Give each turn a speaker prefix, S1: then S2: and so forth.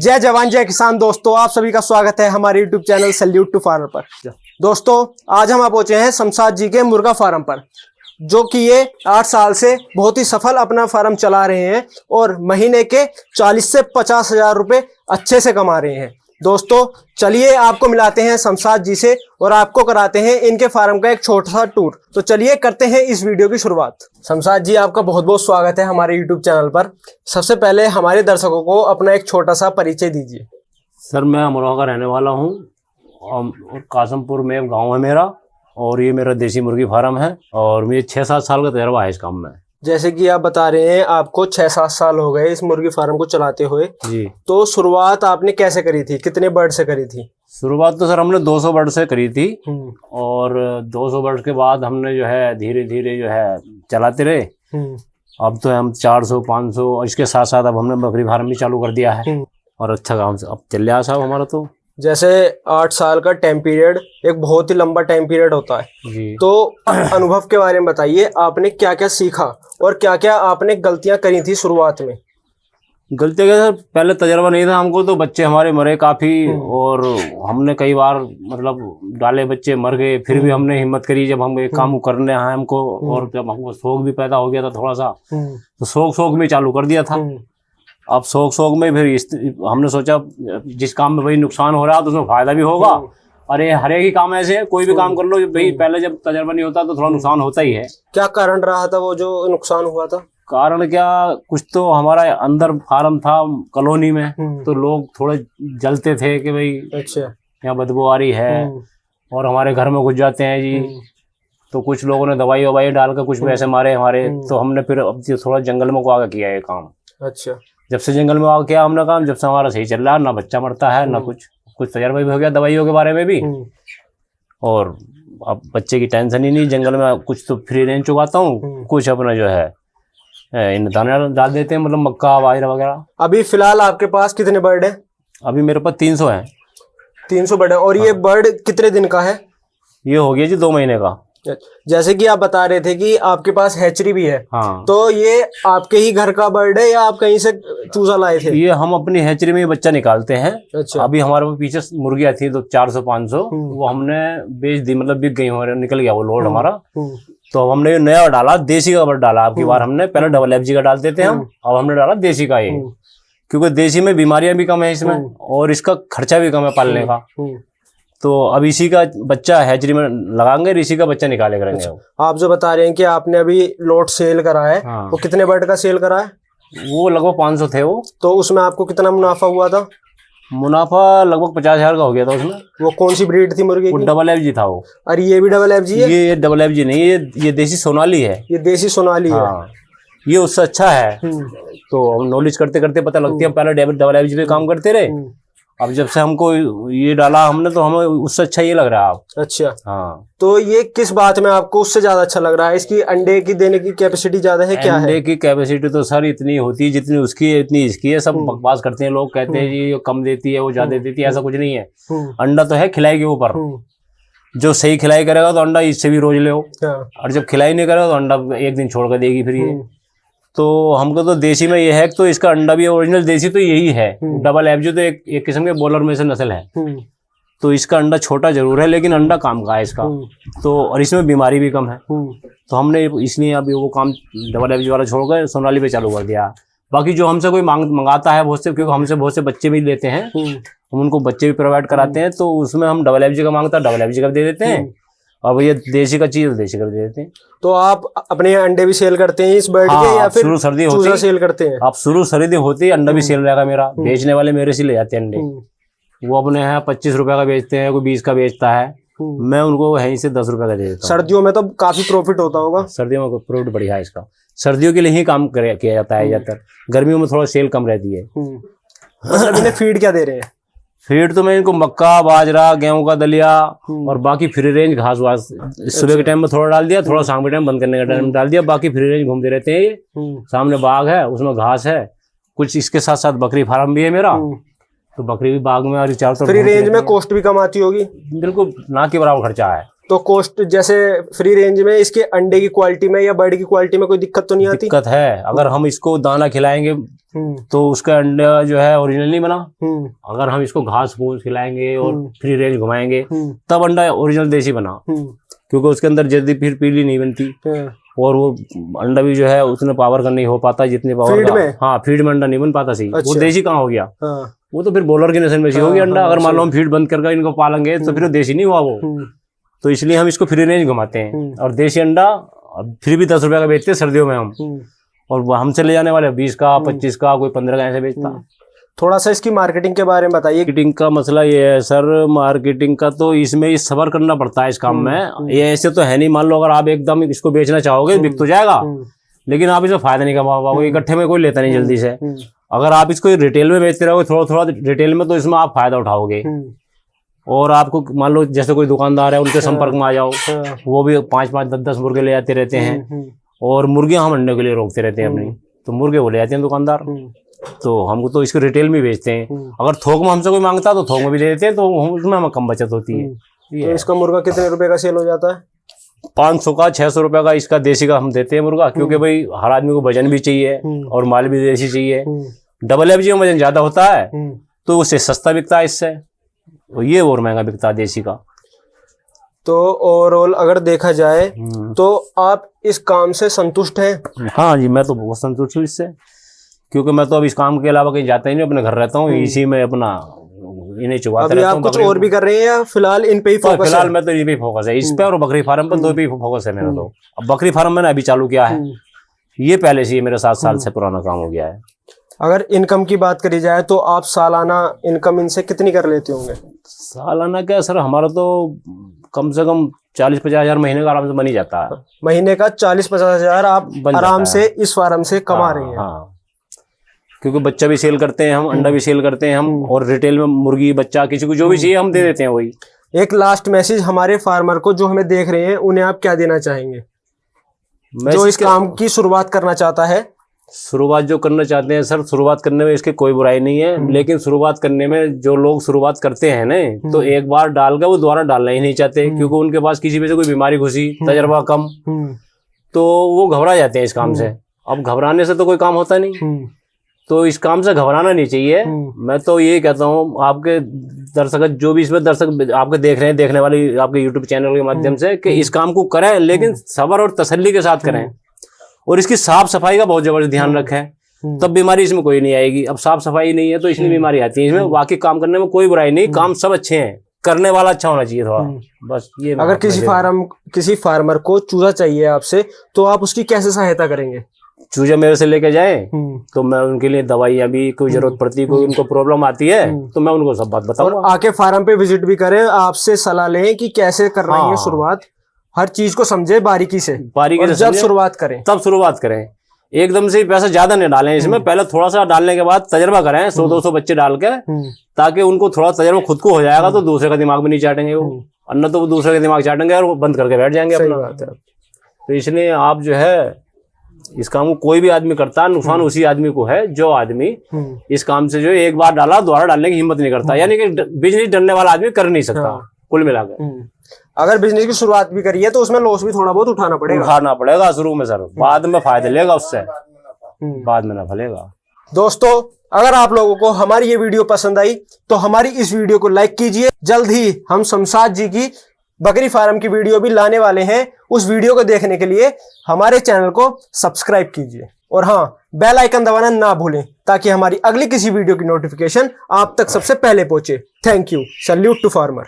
S1: जय जवान जय किसान। दोस्तों आप सभी का स्वागत है हमारे YouTube channel salute to farmer पर। दोस्तों आज हम पहुंचे हैं शमशाद जी के मुर्गा फार्म पर, जो कि ये 8 साल से बहुत ही सफल अपना फार्म चला रहे हैं और महीने के 40 से 50 हजार रुपए अच्छे से कमा रहे हैं। दोस्तों चलिए आपको मिलाते हैं शमशाद जी से और आपको कराते हैं इनके फार्म का एक छोटा सा टूर। तो चलिए करते हैं इस वीडियो की शुरुआत। शमशाद जी आपका बहुत बहुत स्वागत है हमारे YouTube चैनल पर। सबसे पहले हमारे दर्शकों को अपना एक छोटा सा परिचय दीजिए।
S2: सर मैं अमरोहा का रहने वाला हूँ और कासमपुर में गांव है मेरा, और ये मेरा देसी मुर्गी फार्म है और मुझे 6-7 साल का तजर्बा है इस काम में।
S1: जैसे कि आप बता रहे हैं आपको 6-7 साल हो गए इस मुर्गी फार्म को चलाते हुए
S2: जी।
S1: तो शुरुआत आपने कैसे करी थी, कितने बर्ड से करी थी?
S2: शुरुआत तो सर हमने 200 बर्ड से करी थी और 200 बर्ड के बाद हमने जो है धीरे धीरे जो है चलाते रहे। अब तो हम 400-500 और इसके साथ साथ अब हमने बकरी फार्म भी चालू कर दिया है और अच्छा काम अब चल रहा है साहब हमारा। तो
S1: जैसे 8 साल का टाइम पीरियड एक बहुत ही लंबा टाइम पीरियड होता है
S2: जी।
S1: तो अनुभव के बारे में बताइए, आपने क्या क्या सीखा और क्या क्या आपने गलतियां करी थी शुरुआत में?
S2: गलतियाँ क्या सर, पहले तजर्बा नहीं था हमको, तो बच्चे हमारे मरे काफी और हमने कई बार मतलब डाले बच्चे मर गए, फिर भी हमने हिम्मत करी जब हम एक काम करने आए हमको, और जब हमको शौक भी पैदा हो गया था थोड़ा सा, तो शौक में चालू कर दिया था। अब शौक में फिर हमने सोचा जिस काम में भाई नुकसान हो रहा है तो उसमें फायदा भी होगा। अरे हर एक ही काम ऐसे है, कोई भी काम कर लो भाई, पहले जब तजर्बा नहीं होता तो थोड़ा नुकसान होता ही है।
S1: क्या कारण रहा था वो जो नुकसान हुआ था?
S2: कारण क्या, कुछ तो हमारा अंदर फार्म था कॉलोनी में, तो लोग थोड़े जलते थे कि भाई
S1: अच्छा
S2: यहाँ बदबू आ रही है और हमारे घर में घुस जाते हैं जी। तो कुछ लोगों ने दवाई ववाई डालकर कुछ पैसे मारे हमारे, तो हमने फिर अब थोड़ा जंगल में को आगे किया ये काम।
S1: अच्छा,
S2: जब से जंगल में आगे किया हमने काम, जब से हमारा सही चल रहा है, ना बच्चा मरता है ना कुछ तजर्बा भी हो गया दवाइयों के बारे में भी, और अब बच्चे की टेंशन ही नहीं। जंगल में कुछ तो फ्री रेंज चुगाता हूँ, कुछ अपना जो है इन दाना डाल देते हैं, मतलब मक्का बाजरा वगैरह।
S1: अभी फिलहाल आपके पास कितने बर्ड है?
S2: अभी मेरे पास 300 है।
S1: 300 बर्ड है। और ये बर्ड कितने दिन का है?
S2: ये हो गया जी 2 महीने का।
S1: जैसे कि आप बता रहे थे कि आपके पास हैचरी भी है,
S2: हाँ।
S1: तो ये आपके ही घर का बर्ड है या आप कहीं से चूजा लाए थे?
S2: ये हम अपनी हैचरी में बच्चा निकालते हैं।
S1: अच्छा।
S2: अभी हमारे पीछे मुर्गियां थी तो 400-500 वो हमने बेच दी, मतलब बिक गई हमारे, निकल गया वो लोड हमारा। तो अब हमने नया डाला, देसी का बर्ड डाला। अब की बार हमने पहले डबल FG का डालते थे हम, अब हमने डाला देसी का ये, क्योंकि देसी में बीमारियां भी कम है इसमें और इसका खर्चा भी कम है पालने का। तो अब इसी का बच्चा हैचरी में लगाएंगे, इसी का बच्चा निकाले करेंगे।
S1: अच्छा। आप जो बता रहे हैं कि आपने अभी लोट सेल करा है,
S2: हाँ।
S1: वो कितने बर्ड का सेल करा है?
S2: वो लगभग 500 थे वो।
S1: तो उसमें आपको कितना मुनाफा हुआ था?
S2: मुनाफा लगभग 50,000 का हो गया था उसमें।
S1: वो कौन सी ब्रीड थी मुर्गी
S2: वो
S1: की?
S2: डबल FG था वो।
S1: और ये भी डबल FG है?
S2: ये डबल FG नहीं, ये देसी सोनाली है।
S1: ये देसी सोनाली है।
S2: ये उससे अच्छा है। तो हम नॉलेज करते करते पता लगती है, पहले डबल FG पे काम करते रहे, अब जब से हमको ये डाला हमने तो हमें उससे अच्छा ये लग रहा है अब।
S1: अच्छा।
S2: हाँ।
S1: तो ये किस बात में आपको उससे ज्यादा अच्छा लग रहा है? इसकी अंडे की देने की कैपेसिटी ज्यादा है क्या है?
S2: अंडे की कैपेसिटी तो सर इतनी होती है जितनी उसकी है इतनी इसकी है। सब बकवास करते हैं लोग, कहते हैं जी ये कम देती है वो ज्यादा देती है, ऐसा कुछ नहीं है। अंडा तो है खिलाई के ऊपर, जो सही खिलाई करेगा तो अंडा इससे भी रोज ले, और जब खिलाई नहीं करेगा तो अंडा एक दिन छोड़ कर देगी फिर ये। तो हमको तो देसी में ये है तो इसका अंडा भी ओरिजिनल देसी तो यही है। डबल FG तो एक किस्म के बॉलर में से नस्ल है, तो इसका अंडा छोटा जरूर है लेकिन अंडा काम का है इसका। तो और इसमें बीमारी भी कम है, तो हमने इसलिए अभी वो काम डबल FG वाला छोड़कर सोनाली पे चालू कर दिया। बाकी जो हमसे कोई मंगाता है बहुत से, क्योंकि हमसे बहुत से बच्चे भी लेते हैं, हम उनको बच्चे भी प्रोवाइड कराते हैं, तो उसमें हम डबल FG का मांगता है डबल FG का दे देते हैं, और ये देसी का चीज देसी कर देते हैं।
S1: तो आप अपने अंडे भी सेल करते हैं इस बर्ड के या फिर
S2: शुरू सर्दी
S1: चूजा सेल करते हैं?
S2: आप शुरू सर्दी होती है अंडा भी सेल रहेगा मेरा। बेचने वाले मेरे से ले जाते हैं अंडे, वो अपने यहाँ 25 रुपए का बेचते हैं, कोई 20 का बेचता है, मैं उनको वहीं से 10 रुपए का दे देता हूँ।
S1: सर्दियों में तो काफी प्रॉफिट होता होगा?
S2: सर्दियों में प्रॉफिट बढ़िया है इसका, सर्दियों के लिए ही काम किया जाता है ज्यादातर, गर्मियों में थोड़ा सेल कम रहती है।
S1: मतलब इन्हें फीड क्या दे रहे हैं?
S2: फीड तो मैं इनको मक्का बाजरा गेहूं का दलिया और बाकी फ्री रेंज घास वास सुबह के टाइम में थोड़ा डाल दिया, थोड़ा शाम के टाइम बंद करने का टाइम डाल दिया, बाकी फ्री रेंज घूमते रहते हैं। ये सामने बाग है उसमें घास है, कुछ इसके साथ साथ बकरी फार्म भी है मेरा, तो बकरी भी बाग में और चारों तरफ।
S1: फ्री रेंज में कॉस्ट भी कम आती होगी?
S2: बिल्कुल ना के बराबर खर्चा है।
S1: तो कॉस्ट जैसे फ्री रेंज में इसके अंडे की क्वालिटी में या बर्ड की क्वालिटी में कोई दिक्कत तो नहीं आती?
S2: दिक्कत है, अगर हम इसको दाना खिलाएंगे तो उसका अंडा जो है ओरिजिनल नहीं बना। अगर हम इसको घास फूस खिलाएंगे और फ्री रेंज घुमाएंगे तब अंडा ओरिजिनल देसी बना, क्योंकि उसके अंदर जल्दी फिर पीली नहीं बनती और वो अंडा भी जो है उतने पावर का नहीं हो पाता जितने पावर
S1: फीड
S2: का।
S1: में?
S2: हाँ, फीड में अंडा नहीं बन पाता सही।
S1: अच्छा।
S2: वो देसी कहाँ हो गया?
S1: हाँ।
S2: वो तो फिर बॉलर की नस्ल में से हो गया अंडा। अगर मान लो हम फीड बंद करके इनको पालेंगे तो फिर वो देसी नहीं हुआ वो। तो इसलिए हम इसको फ्री रेंज घुमाते हैं और देसी अंडा फिर भी 10 रुपए का बेचते हैं सर्दियों में हम। और हमसे ले जाने वाले 20 का 25 का, कोई 15 का ऐसे बेचता।
S1: थोड़ा सा इसकी मार्केटिंग के बारे में बताइए।
S2: मार्केटिंग का मसला ये है सर, मार्केटिंग का तो इसमें सब्र करना पड़ता है इस काम में। ये ऐसे तो है नहीं, मान लो अगर आप एकदम इसको बेचना चाहोगे बिक तो जाएगा, लेकिन आप इसमें फायदा नहीं कमा पाओगे। इकट्ठे में कोई लेता नहीं जल्दी से। अगर आप इसको रिटेल में बेचते रहोगे थोड़ा थोड़ा रिटेल में, तो इसमें आप फायदा उठाओगे। और आपको मान लो जैसे कोई दुकानदार है उनके संपर्क में आ जाओ, वो भी 5-5 10-10 मुर्गे ले जाते रहते हैं और मुर्गियां हम अंडे के लिए रोकते रहते हैं अपनी, तो मुर्गे वो ले जाते हैं दुकानदार। तो हमको तो इसको रिटेल में बेचते हैं। अगर थोक में हमसे कोई मांगता है तो थोक में भी दे देते हैं, तो उसमें हमें कम बचत होती है।
S1: तो इसका मुर्गा कितने रुपए का सेल हो जाता है?
S2: 500 का 600 रुपए का इसका देसी का हम देते हैं मुर्गा, क्योंकि भाई हर आदमी को वजन भी चाहिए और माल भी देसी चाहिए। डबल एफजी में वजन ज्यादा होता है तो उससे सस्ता बिकता है इससे, और ये और महंगा बिकता है देसी का।
S1: तो ओवरऑल अगर देखा जाए तो आप इस काम से संतुष्ट हैं?
S2: हाँ जी, मैं तो बहुत संतुष्ट हूँ इससे, क्योंकि मैं तो अब इस काम के अलावा कहीं जाता ही नहीं, अपने घर रहता हूँ, इसी में अपना इन्हें चुबाते रहता हूँ।
S1: आप कुछ और भी कर रहे हैं या फिलहाल इन पे ही फोकस है?
S2: फिलहाल मैं तो इन पे ही फोकस है, इस पे और बकरी फार्म पर, दो पे ही फोकस है मेरा। तो अब बकरी फार्म मैंने अभी चालू किया है, ये पहले से मेरा 7 साल से पुराना काम हो गया है।
S1: अगर इनकम की बात करी जाए तो आप सालाना इनकम इनसे कितनी कर लेते होंगे?
S2: सालाना क्या सर, हमारा तो कम से कम 40-50 हजार महीने का आराम से बन ही जाता है।
S1: महीने का 40-50 हजार आप आराम से इस फार्म से कमा रहे हैं?
S2: हाँ, क्योंकि बच्चा भी सेल करते हैं हम, अंडा भी सेल करते हैं हम, और रिटेल में मुर्गी बच्चा किसी को जो भी चाहिए हम दे देते हैं वही।
S1: एक लास्ट मैसेज हमारे फार्मर को जो हमें देख रहे हैं, उन्हें आप क्या देना चाहेंगे जो इस काम की शुरुआत करना चाहता है?
S2: शुरुआत जो करना चाहते हैं सर, शुरुआत करने में इसके कोई बुराई नहीं है, लेकिन शुरुआत करने में जो लोग शुरुआत करते हैं ना, तो एक बार डाल कर वो दोबारा डालना ही नहीं चाहते, क्योंकि उनके पास किसी वजह से कोई बीमारी घुसी, तजर्बा कम, तो वो घबरा जाते हैं इस काम से। अब घबराने से तो कोई काम होता नहीं, तो इस काम से घबराना नहीं चाहिए। मैं तो ये कहता हूँ आपके दर्शक, जो भी इसमें दर्शक आपके देख रहे हैं, देखने वाली आपके यूट्यूब चैनल के माध्यम से, कि इस काम को करें, लेकिन सब्र और तसल्ली के साथ करें, और इसकी साफ सफाई का बहुत जबरदस्त ध्यान रखें, तब बीमारी इसमें कोई नहीं आएगी। अब साफ सफाई नहीं है तो इसलिए बीमारी आती है इसमें। बाकी काम करने में कोई बुराई नहीं, काम सब अच्छे हैं, करने वाला अच्छा होना चाहिए थोड़ा, बस ये।
S1: अगर किसी फार्मर को चूजा चाहिए आपसे, तो आप उसकी कैसे सहायता करेंगे?
S2: चूजा मेरे से लेके जाए तो मैं उनके लिए दवाइयाँ भी, कोई जरूरत पड़ती है, कोई उनको प्रॉब्लम आती है तो मैं उनको सब बात बताऊंगा।
S1: आके फार्म पे विजिट भी करें, आपसे सलाह लें कि कैसे कर रहे हैं शुरुआत, हर चीज को समझे बारीकी से, जब शुरुआत करें तब
S2: शुरुआत करें। एकदम से पैसा ज्यादा नहीं डालें इसमें, पहले थोड़ा सा डालने के बाद तजर्बा करें, 100-200 बच्चे डाल के, ताकि उनको थोड़ा तजर्बा खुद को हो जाएगा, तो दूसरे का दिमाग भी नहीं चाटेंगे वो, अन्ना तो वो दूसरे का दिमाग चाटेंगे और वो बंद करके बैठ जाएंगे अपना। तो इसलिए आप जो है इस काम को कोई भी आदमी करता है, नुकसान उसी आदमी को है जो आदमी इस काम से जो एक बार डाला दोबारा डालने की हिम्मत नहीं करता, यानी कि बिजनेस डरने वाला आदमी कर नहीं सकता। कुल मिलाकर
S1: अगर बिजनेस की शुरुआत भी करी है तो उसमें लॉस भी थोड़ा बहुत उठाना
S2: पड़ेगा शुरू में सर, बाद में फायदा लेगा उससे, बाद में ना फलेगा।
S1: दोस्तों, अगर आप लोगों को हमारी ये वीडियो पसंद आई तो हमारी इस वीडियो को लाइक कीजिए। जल्द ही हम शमशाद जी की बकरी फार्म की वीडियो भी लाने वाले हैं। उस वीडियो को देखने के लिए हमारे चैनल को सब्सक्राइब कीजिए, और हाँ, बेल आइकन दबाना ना भूलें, ताकि हमारी अगली किसी वीडियो की नोटिफिकेशन आप तक सबसे पहले पहुंचे। Thank you. Salute to farmer.